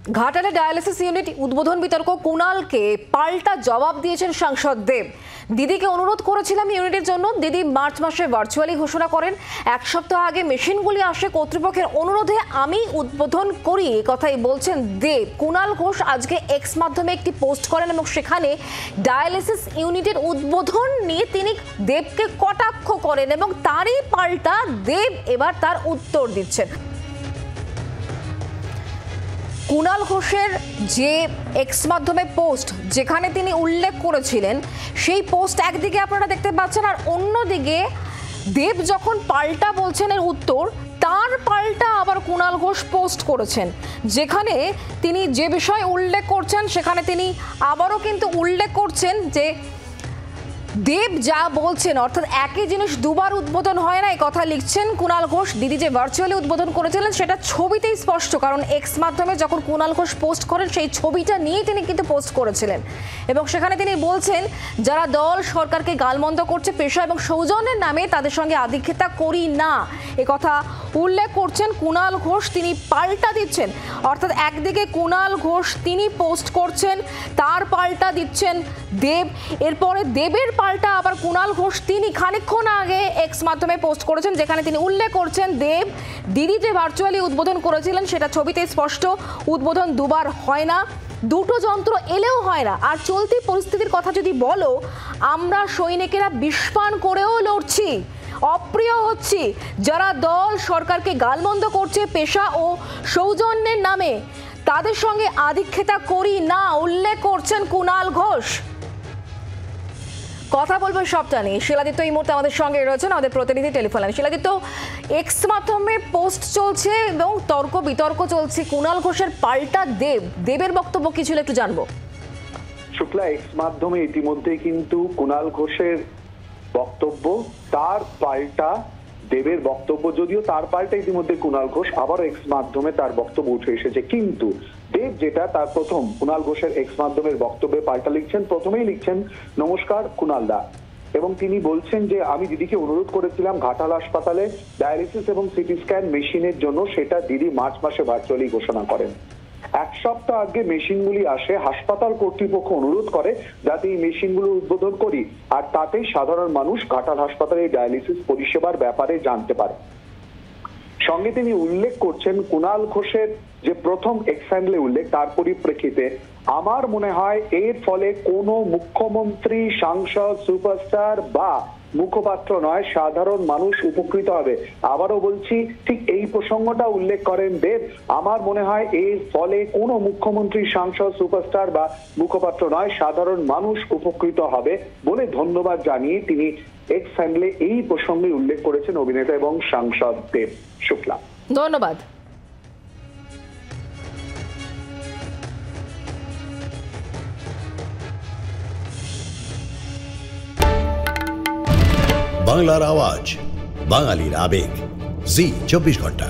ঘাটালে dialysis unit উদ্বোধন বিতর্ক কুণালকে পাল্টা জবাব দিয়েছেন সাংসদ দেব। দিদিকে অনুরোধ করেছিলাম ইউনিটের জন্য, দিদি মার্চ মাসে ভার্চুয়ালি ঘোষণা করেন। এক সপ্তাহ আগে মেশিনগুলি আসে, কর্তৃপক্ষের অনুরোধে আমি উদ্বোধন করি, এই কথাই বলছেন দেব। কুণাল ঘোষ আজকে এক্স মাধ্যমে একটি পোস্ট করেন এবং সেখানে ডায়ালিসিস ইউনিটের উদ্বোধন নিয়ে তিনি দেবকে কটাক্ষ করেন এবং তারই পাল্টা দেব এবার তার উত্তর দিচ্ছেন। কুণাল ঘোষের যে এক্স মাধ্যমে পোস্ট যেখানে তিনি উল্লেখ করেছিলেন, সেই পোস্ট একদিকে আপনারা দেখতে পাচ্ছেন, আর অন্যদিকে দেব যখন পাল্টা বলছেন এর উত্তর, তার পাল্টা আবার কুণাল ঘোষ পোস্ট করেছেন, যেখানে তিনি যে বিষয় উল্লেখ করছেন সেখানে তিনি আবারও কিন্তু উল্লেখ করছেন যে দেব যা বলছেন, অর্থাৎ একই জিনিস দুবার উদ্বোধন হয় না, এই কথা লিখছেন কুণাল ঘোষ। দিদি যে ভার্চুয়ালি উদ্বোধন করেছিলেন সেটা ছবিতেই স্পষ্ট, কারণ এক্স মাধ্যমে যখন কুণাল ঘোষ পোস্ট করেন সেই ছবিটা নিয়েই তিনি কিন্তু পোস্ট করেছিলেন এবং সেখানে তিনি বলছেন যারা দল সরকারকে গালমন্দ করছে পেশা এবং সৌজন্যের নামে তাদের সঙ্গে আধিক্যতা করি না, এ কথা উল্লেখ করছেন কুণাল ঘোষ। তিনি পাল্টা দিচ্ছেন, অর্থাৎ একদিকে কুণাল ঘোষ তিনি পোস্ট করছেন, তার পাল্টা দিচ্ছেন দেব, এরপরে দেবের পাল্টা আবার কুণাল ঘোষ তিনি খানিকক্ষণ আগে এক্স মাধ্যমে পোস্ট করেছেন, যেখানে তিনি উল্লেখ করছেন দেব দিদি যে ভার্চুয়ালি উদ্বোধন করেছিলেন সেটা ছবিতে স্পষ্ট, উদ্বোধন দুবার হয় না, দুটো যন্ত্র এলেও হয় না। আর চলতি পরিস্থিতির কথা যদি বলো, আমরা সৈনিকেরা বিষপান করেও লড়ছি, অপ্রিয় হচ্ছি, যারা দল সরকারকে গালমন্দ করছে পেশা ও সৌজন্যের নামে তাদের সঙ্গে আধিক্যতা করি না, উল্লেখ করছেন কুণাল ঘোষ। কথা বলবেন সবটা নিয়ে শিলাদিত্য এই মুহূর্তে আমাদের সঙ্গে রয়েছেন, আমাদের প্রতিনিধি টেলিফোন লাইনে। শিলাদিত্য, এক্স মাধ্যমে পোস্ট চলছে এবং তর্ক বিতর্ক চলছে, কুণাল ঘোষের পাল্টা দেবের বক্তব্য কি ছিল একটু জানবো। শুক্লা, এক্স মাধ্যমে ইতিমধ্যে কিন্তু কুণাল ঘোষের বক্তব্য, তার পাল্টা দেবের বক্তব্য, যদিও তার পাল্টা ইতিমধ্যে কুণাল ঘোষ আবার এক্স মাধ্যমে তার বক্তব্য উঠে এসেছে, কিন্তু দেব যেটা তার প্রথম কুণাল ঘোষের এক্স মাধ্যমের বক্তব্যে পাল্টা লিখছেন, প্রথমেই লিখছেন নমস্কার কুণাল দা, এবং তিনি বলছেন যে আমি দিদিকে অনুরোধ করেছিলাম ঘাটাল হাসপাতালে ডায়ালিসিস এবং সিটি স্ক্যান মেশিনের জন্য, সেটা দিদি মার্চ মাসে ভার্চুয়ালি ঘোষণা করেন। এক সপ্তাহ আগে মেশিনগুলি আসে, হাসপাতাল কর্তৃপক্ষ অনুরোধ করে যাতে এই মেশিনগুলো উদ্বোধন করি, আর তাতেই সাধারণ মানুষ ঘাটাল হাসপাতালে ডায়ালিসিস পরিষেবার ব্যাপারে জানতে পারে। সঙ্গে তিনি উল্লেখ করছেন কুণাল ঘোষের যে প্রথম এক্স হ্যান্ডেলে উল্লেখ, তার পরিপ্রেক্ষিতে আমার মনে হয় এর ফলে কোনো মুখ্যমন্ত্রী, সাংসদ, সুপারস্টার বা মুখপাত্র নয়, সাধারণ মানুষ উপকৃত হবে। আবারও বলছি, ঠিক এই প্রসঙ্গটা উল্লেখ করেন দেব, আমার মনে হয় এর ফলে কোনো মুখ্যমন্ত্রী, সাংসদ, সুপারস্টার বা মুখপাত্র নয়, সাধারণ মানুষ উপকৃত হবে বলে ধন্যবাদ জানিয়ে তিনি এক্স হ্যান্ডেলে এই প্রসঙ্গে উল্লেখ করেছেন অভিনেতা এবং সাংসদ দেব। শুক্লা, ধন্যবাদ। বাংলার আওয়াজ, বাঙালির আবেগ, জি 24 ঘন্টা।